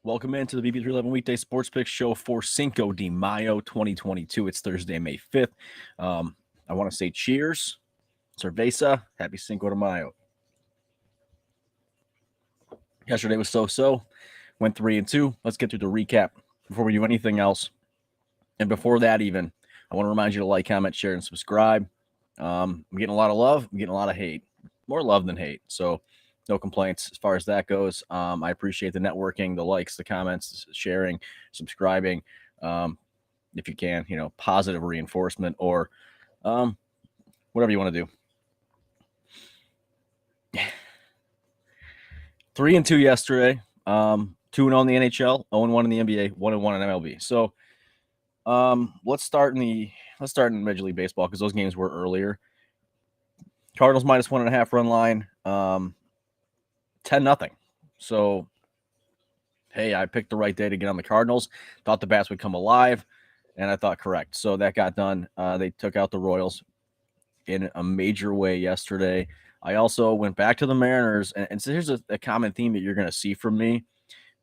Welcome into the BP311 Weekday Sports Picks Show for Cinco de Mayo 2022. It's Thursday, May 5th. I want to say cheers, cerveza, happy Cinco de Mayo. Yesterday was so-so, went 3-2. Let's get through the recap before we do anything else. And before that even, I want to remind you to like, comment, share, and subscribe. I'm getting a lot of love. I'm getting a lot of hate. More love than hate. So no complaints as far as that goes. I appreciate the networking, the likes, the comments, sharing, subscribing. If you can, positive reinforcement or whatever you want to do. 3-2 yesterday. 2-0 in the NHL, 0-1 in the NBA, 1-1 in MLB. So let's start in Major League Baseball because those games were earlier. Cardinals minus 1.5 run line. 10-0. So, hey, I picked the right day to get on the Cardinals. Thought the bats would come alive, and I thought correct. So that got done. They took out the Royals in a major way yesterday. I also went back to the Mariners, and so here's a common theme that you're going to see from me.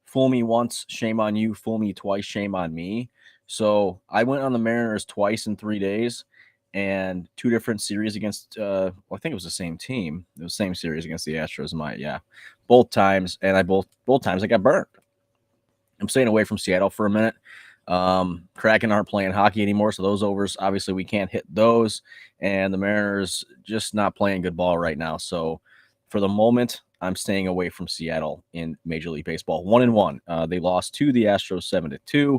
Fool me once, shame on you. Fool me twice, shame on me. So I went on the Mariners twice in 3 days. And 2 different series against, I think it was the same team. It was the same series against the Astros. Both times, and both times I got burnt. I'm staying away from Seattle for a minute. Kraken aren't playing hockey anymore, so those overs, obviously we can't hit those. And the Mariners just not playing good ball right now. So for the moment, I'm staying away from Seattle in Major League Baseball. 1-1. They lost to the Astros 7-2.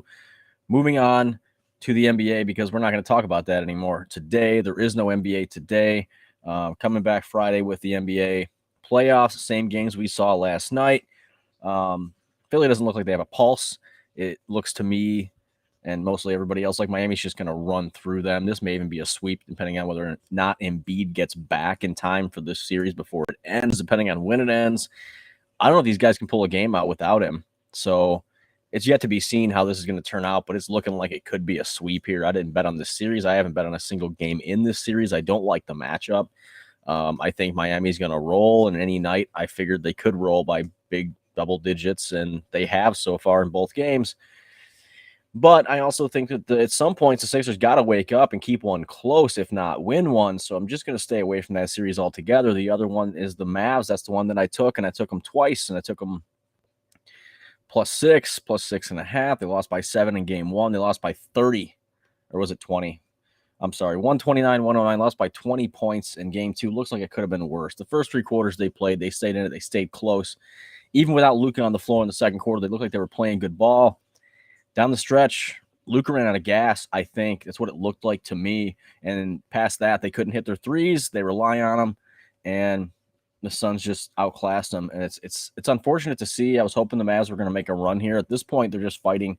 Moving on to the NBA, because we're not going to talk about that anymore today. There is no NBA today. Coming back Friday with the NBA playoffs, same games we saw last night. Philly doesn't look like they have a pulse. It looks to me and mostly everybody else like Miami's just going to run through them. This may even be a sweep depending on whether or not Embiid gets back in time for this series before it ends, depending on when it ends. I don't know if these guys can pull a game out without him. So it's yet to be seen how this is going to turn out, but it's looking like it could be a sweep here. I didn't bet on this series. I haven't bet on a single game in this series. I don't like the matchup. I think Miami's going to roll, and any night I figured they could roll by big double digits, and they have so far in both games. But I also think that at some points the Sixers got to wake up and keep one close, if not win one. So I'm just going to stay away from that series altogether. The other one is the Mavs. That's the one that I took, and I took them twice, and I took them +6, +6.5. They lost by 7 in game 1. They lost by 30, or was it 20? I'm sorry, 129-109, lost by 20 points in game 2. Looks like it could have been worse. The first 3 quarters they played, they stayed in it. They stayed close. Even without Luka on the floor in the second quarter, they looked like they were playing good ball. Down the stretch, Luka ran out of gas, I think. That's what it looked like to me. And past that, they couldn't hit their threes. They rely on them. And the Suns just outclassed them, and it's unfortunate to see. I was hoping the Mavs were going to make a run here. At this point, they're just fighting,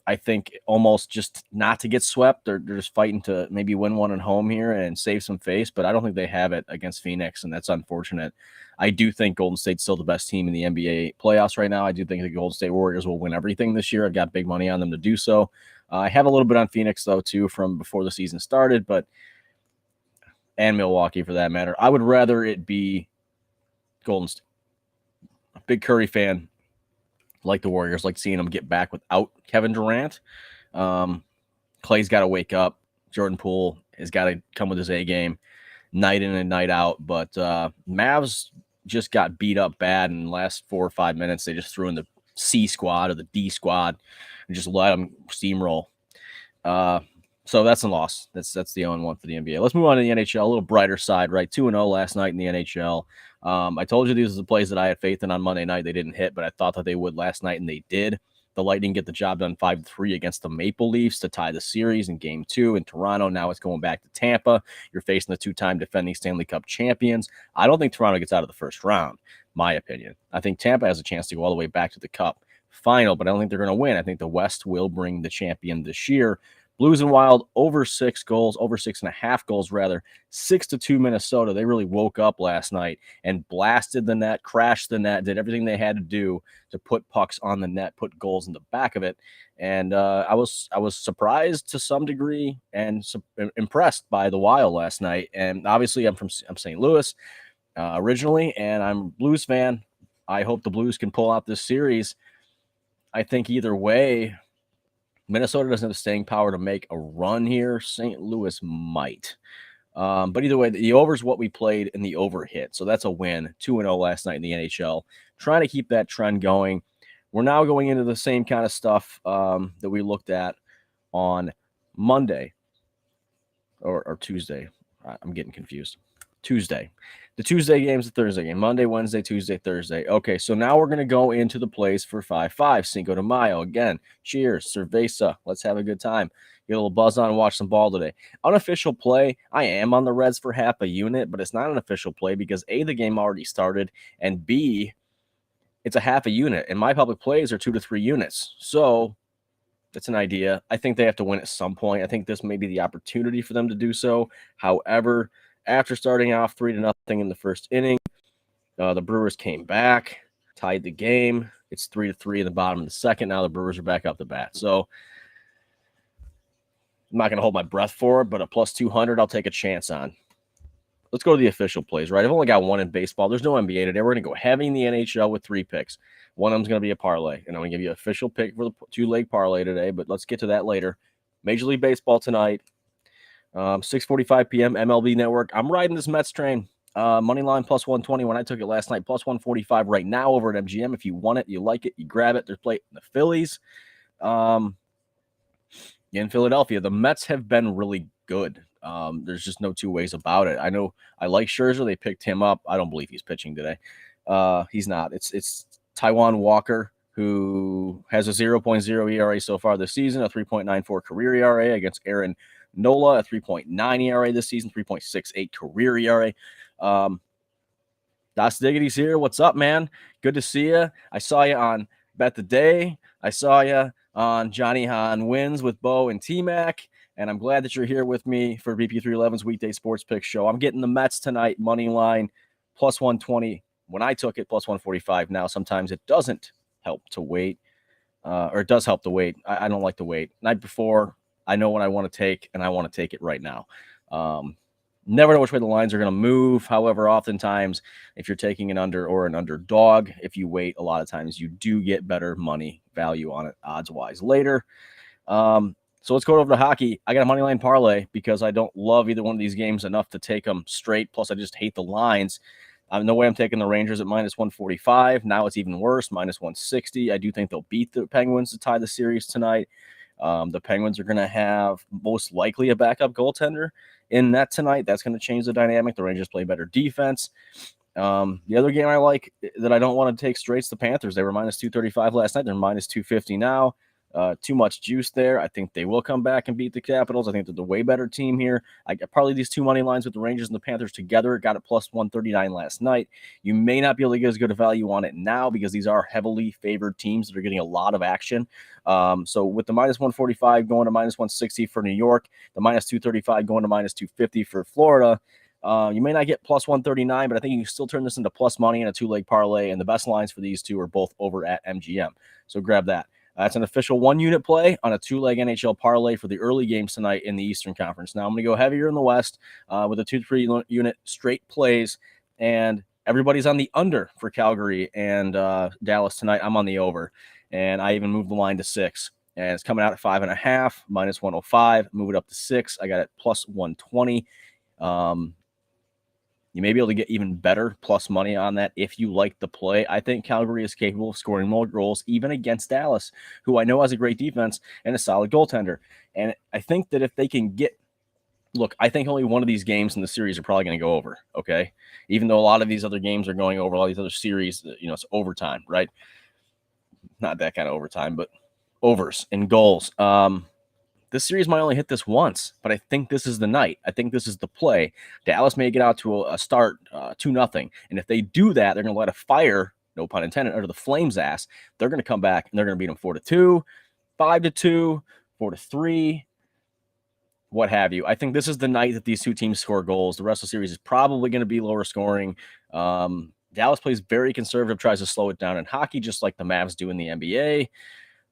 I think, almost just not to get swept. They're just fighting to maybe win one at home here and save some face, but I don't think they have it against Phoenix, and that's unfortunate. I do think Golden State's still the best team in the NBA playoffs right now. I do think the Golden State Warriors will win everything this year. I've got big money on them to do so. I have a little bit on Phoenix, though, too, from before the season started, and Milwaukee for that matter. I would rather it be Golden State. A big Curry fan, like the Warriors, like seeing them get back without Kevin Durant. Clay's got to wake up. Jordan Poole has got to come with his A game night in and night out. But Mavs just got beat up bad in the last 4 or 5 minutes. They just threw in the C squad or the D squad and just let them steamroll. So that's a loss. That's the 0-1 for the NBA. Let's move on to the NHL. A little brighter side, right? 2-0 last night in the NHL. I told you these are the plays that I had faith in on Monday night. They didn't hit, but I thought that they would last night, and they did. The Lightning get the job done 5-3 against the Maple Leafs to tie the series in Game 2 in Toronto. Now it's going back to Tampa. You're facing the 2-time defending Stanley Cup champions. I don't think Toronto gets out of the first round, my opinion. I think Tampa has a chance to go all the way back to the Cup final, but I don't think they're going to win. I think the West will bring the champion this year. Blues and Wild over 6 goals, over 6.5 goals, rather. 6-2 Minnesota. They really woke up last night and blasted the net, crashed the net, did everything they had to do to put pucks on the net, put goals in the back of it. And I was surprised to some degree and impressed by the Wild last night. And obviously I'm St. Louis originally, and I'm a Blues fan. I hope the Blues can pull out this series. I think either way, Minnesota doesn't have the staying power to make a run here. St. Louis might. But either way, the over is what we played and the over hit. So that's a win. 2-0 last night in the NHL. Trying to keep that trend going. We're now going into the same kind of stuff that we looked at on Monday or Tuesday. I'm getting confused. Tuesday. The Tuesday game's the Thursday game. Monday, Wednesday, Tuesday, Thursday. Okay, so now we're going to go into the plays for 5-5. Cinco de Mayo. Again, cheers, cerveza. Let's have a good time. Get a little buzz on and watch some ball today. Unofficial play, I am on the Reds for half a unit, but it's not an official play because A, the game already started, and B, it's a half a unit, and my public plays are 2 to 3 units. So that's an idea. I think they have to win at some point. I think this may be the opportunity for them to do so. However, after starting off 3-0 in the first inning, the Brewers came back, tied the game. It's 3-3 in the bottom of the second. Now the Brewers are back up the bat. So I'm not going to hold my breath for it, but a plus 200 I'll take a chance on. Let's go to the official plays, right? I've only got one in baseball. There's no NBA today. We're going to go heavy in the NHL with 3 picks. One of them's going to be a parlay, and I'm going to give you an official pick for the 2-leg parlay today, but let's get to that later. Major League Baseball tonight, 6:45 p.m. MLB Network. I'm riding this Mets train. Money line plus 120 when I took it last night, plus 145 right now over at MGM. If you want it, you like it, you grab it. They're playing the Phillies. In Philadelphia, the Mets have been really good. There's just no two ways about it. I know I like Scherzer. They picked him up. I don't believe he's pitching today. He's not. It's Taijuan Walker, who has a 0.0 ERA so far this season, a 3.94 career ERA against Aaron Nola, a 3.9 ERA this season, 3.68 career ERA. Das Diggity's here. What's up, man? Good to see you. I saw you on Bet the Day. I saw you on Johnny Hahn Wins with Bo and T-Mac, and I'm glad that you're here with me for BP311's Weekday Sports Pick Show. I'm getting the Mets tonight, money line, plus 120. When I took it, plus 145. Now, sometimes it doesn't help to wait, or it does help to wait. I don't like to wait. Night before, I know what I want to take, and I want to take it right now. Never know which way the lines are going to move. However, oftentimes, if you're taking an under or an underdog, if you wait, a lot of times you do get better money value on it odds-wise later. So let's go over to hockey. I got a money line parlay because I don't love either one of these games enough to take them straight. Plus, I just hate the lines. No way I'm taking the Rangers at minus 145. Now it's even worse, minus 160. I do think they'll beat the Penguins to tie the series tonight. The Penguins are going to have most likely a backup goaltender in net tonight. That's going to change the dynamic. The Rangers play better defense. The other game I like that I don't want to take straight is the Panthers. They were minus 235 last night. They're minus 250 now. Too much juice there. I think they will come back and beat the Capitals. I think they're the way better team here. I got probably these two money lines with the Rangers and the Panthers together. Got it plus 139 last night. You may not be able to get as good a value on it now because these are heavily favored teams that are getting a lot of action. So with the minus 145 going to minus 160 for New York, the minus 235 going to minus 250 for Florida, you may not get plus 139, but I think you can still turn this into plus money in a 2-leg parlay. And the best lines for these two are both over at MGM. So grab that. That's an official 1-unit play on a 2-leg NHL parlay for the early games tonight in the Eastern Conference. Now I'm going to go heavier in the West with a 2-3 unit straight plays, and everybody's on the under for Calgary and Dallas tonight. I'm on the over, and I even moved the line to 6, and it's coming out at 5.5, minus 105. Move it up to 6. I got it plus 120. You may be able to get even better plus money on that if you like the play. I think Calgary is capable of scoring more goals, even against Dallas, who I know has a great defense and a solid goaltender. And I think that if they can get – look, I think only one of these games in the series are probably going to go over, okay? Even though a lot of these other games are going over, all these other series, it's overtime, right? Not that kind of overtime, but overs and goals. This series might only hit this once, but I think this is the night. I think this is the play. Dallas may get out to a start 2-0. And if they do that, they're going to let a fire, no pun intended, under the Flames' ass. They're going to come back, and they're going to beat them 4-2, 5-2, 4-3, what have you. I think this is the night that these two teams score goals. The rest of the series is probably going to be lower scoring. Dallas plays very conservative, tries to slow it down in hockey, just like the Mavs do in the NBA.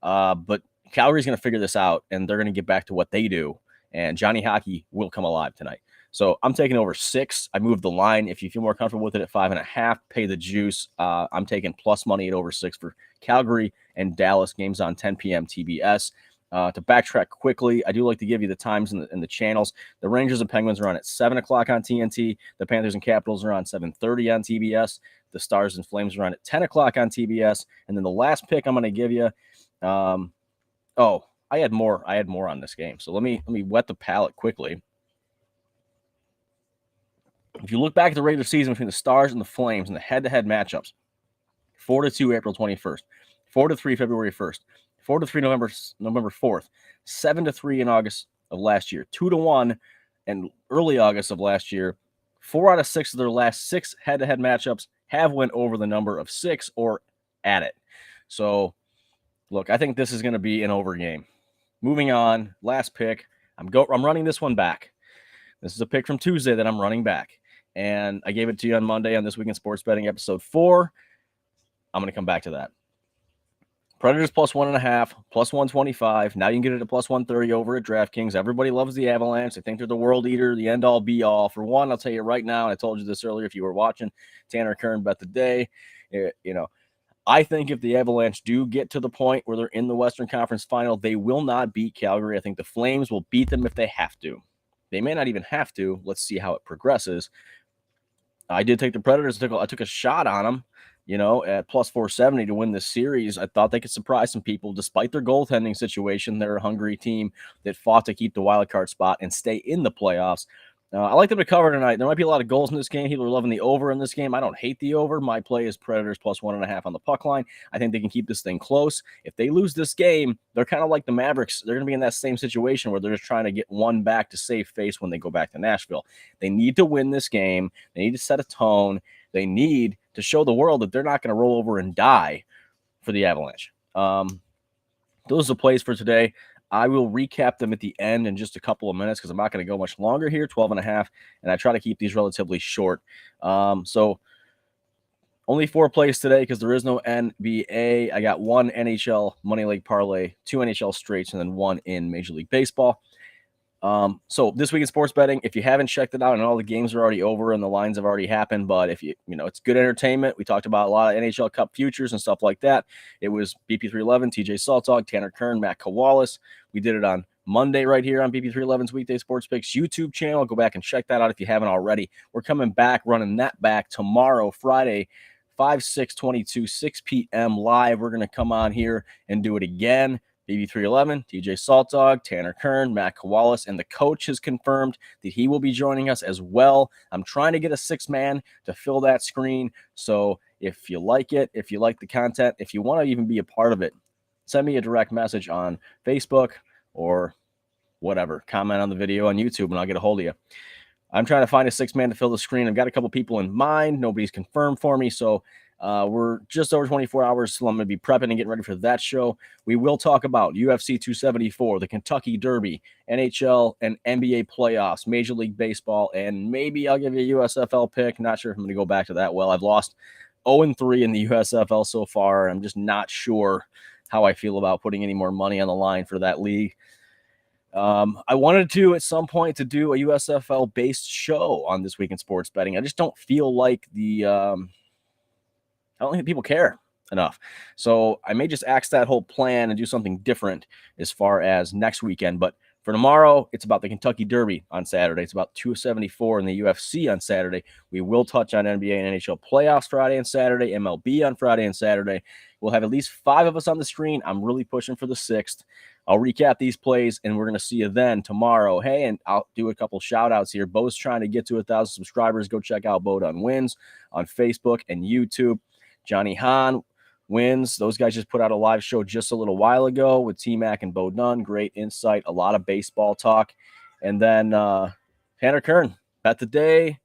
But Calgary's going to figure this out, and they're going to get back to what they do, and Johnny Hockey will come alive tonight. So I'm taking over 6. I moved the line. If you feel more comfortable with it at 5.5, pay the juice. I'm taking plus money at over 6 for Calgary and Dallas. Games on 10 p.m. TBS. To backtrack quickly, I do like to give you the times and the channels. The Rangers and Penguins are on at 7 o'clock on TNT. The Panthers and Capitals are on 7:30 on TBS. The Stars and Flames are on at 10 o'clock on TBS. And then the last pick I'm going to give you, I had more on this game. So let me wet the palate quickly. If you look back at the regular season between the Stars and the Flames and the head-to-head matchups, 4-2 April 21st, 4-3 February 1st, 4-3 November 4th, 7-3 in August of last year, 2-1 in early August of last year. 4 out of 6 of their last 6 head-to-head matchups have went over the number of 6 or at it. So, look, I think this is going to be an over game. Moving on, last pick. I'm running this one back. This is a pick from Tuesday that I'm running back. And I gave it to you on Monday on This Week in Sports Betting episode 4. I'm going to come back to that. Predators plus 1.5, plus 125. Now you can get it at plus 130 over at DraftKings. Everybody loves the Avalanche. They think they're the world eater, the end-all, be-all. For one, I'll tell you right now, and I told you this earlier if you were watching, Tanner Kern bet the day. I think if the Avalanche do get to the point where they're in the Western Conference Final, they will not beat Calgary. I think the Flames will beat them if they have to. They may not even have to. Let's see how it progresses. I did take the Predators. I took a shot on them, at plus 470 to win this series. I thought they could surprise some people. Despite their goaltending situation, they're a hungry team that fought to keep the wild card spot and stay in the playoffs. I like them to cover tonight. There might be a lot of goals in this game. People are loving the over in this game. I don't hate the over. My play is Predators plus 1.5 on the puck line. I think they can keep this thing close. If they lose this game, they're kind of like the Mavericks. They're going to be in that same situation where they're just trying to get one back to save face when they go back to Nashville. They need to win this game. They need to set a tone. They need to show the world that they're not going to roll over and die for the Avalanche. Those are the plays for today. I will recap them at the end in just a couple of minutes because I'm not going to go much longer here, 12.5, and I try to keep these relatively short. So only 4 plays today because there is no NBA. I got 1 NHL Money League Parlay, 2 NHL straights, and then 1 in Major League Baseball. So this week in sports betting, if you haven't checked it out, and all the games are already over and the lines have already happened, but if it's good entertainment. We talked about a lot of NHL Cup futures and stuff like that. It was BP311, TJ Saltog, Tanner Kern, Matt Kawalis. We did it on Monday right here on BP311's Weekday Sports Picks YouTube channel. Go back and check that out if you haven't already. We're coming back, running that back tomorrow, Friday, 5/6/22, 6 p.m. live. We're going to come on here and do it again. BB311, TJ Saltog, Tanner Kern, Matt Kawalis, and the coach has confirmed that he will be joining us as well. I'm trying to get a 6-man to fill that screen. So if you like it, if you like the content, if you want to even be a part of it, send me a direct message on Facebook or whatever. Comment on the video on YouTube and I'll get a hold of you. I'm trying to find a 6-man to fill the screen. I've got a couple people in mind. Nobody's confirmed for me. So we're just over 24 hours, so I'm going to be prepping and getting ready for that show. We will talk about UFC 274, the Kentucky Derby, NHL and NBA playoffs, Major League Baseball, and maybe I'll give you a USFL pick. Not sure if I'm going to go back to that. Well, I've lost 0-3 in the USFL so far. I'm just not sure how I feel about putting any more money on the line for that league. I wanted to at some point to do a USFL based show on This Week in Sports Betting. I just don't feel like I don't think people care enough. So I may just axe that whole plan and do something different as far as next weekend. But for tomorrow, it's about the Kentucky Derby on Saturday. It's about 274 in the UFC on Saturday. We will touch on NBA and NHL playoffs Friday and Saturday, MLB on Friday and Saturday. We'll have at least 5 of us on the screen. I'm really pushing for the 6th. I'll recap these plays, and we're going to see you then tomorrow. Hey, and I'll do a couple shout-outs here. Bo's trying to get to 1,000 subscribers. Go check out Bo Done Wins on Facebook and YouTube. Johnny Hahn wins. Those guys just put out a live show just a little while ago with T-Mac and Bo Dunn. Great insight, a lot of baseball talk. And then Tanner Kern, Bet the Day,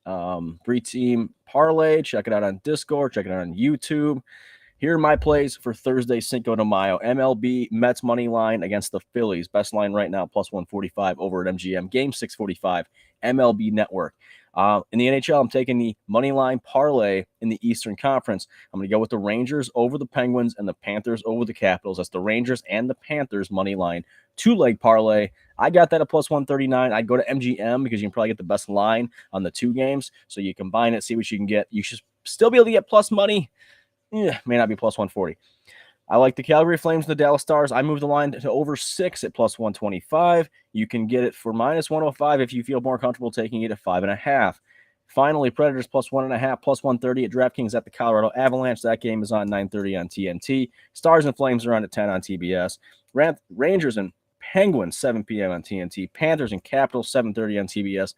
3-team parlay. Check it out on Discord. Check it out on YouTube. Here are my plays for Thursday, Cinco de Mayo. MLB Mets money line against the Phillies. Best line right now, plus 145 over at MGM. Game 645, MLB Network. In the NHL, I'm taking the money line parlay in the Eastern Conference. I'm going to go with the Rangers over the Penguins and the Panthers over the Capitals. That's the Rangers and the Panthers money line 2-leg parlay I got that at plus 139. I'd go to MGM because you can probably get the best line on the 2 games. So you combine it, see what you can get. You should still be able to get plus money. May not be plus 140. I like the Calgary Flames and the Dallas Stars. I moved the line to over 6 at plus 125. You can get it for minus 105 if you feel more comfortable taking it at 5.5. Finally, Predators plus 1.5, plus 130 at DraftKings at the Colorado Avalanche. That game is on 9:30 on TNT. Stars and Flames are on at 10 on TBS. Rangers and Penguins, 7 p.m. on TNT. Panthers and Capitals, 7:30 on TBS.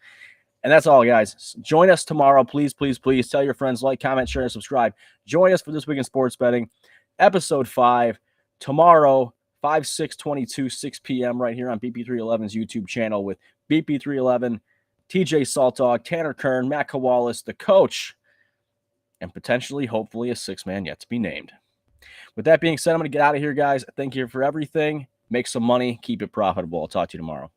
And that's all, guys. Join us tomorrow. Please, please, please tell your friends, like, comment, share, and subscribe. Join us for This Week in Sports Betting, episode 5, tomorrow, 5/6/22, 6 p.m. right here on BP311's YouTube channel with BP311, TJ Saltog, Tanner Kern, Matt Kawalis, the coach, and potentially, hopefully, a 6-man yet to be named. With that being said, I'm going to get out of here, guys. Thank you for everything. Make some money. Keep it profitable. I'll talk to you tomorrow.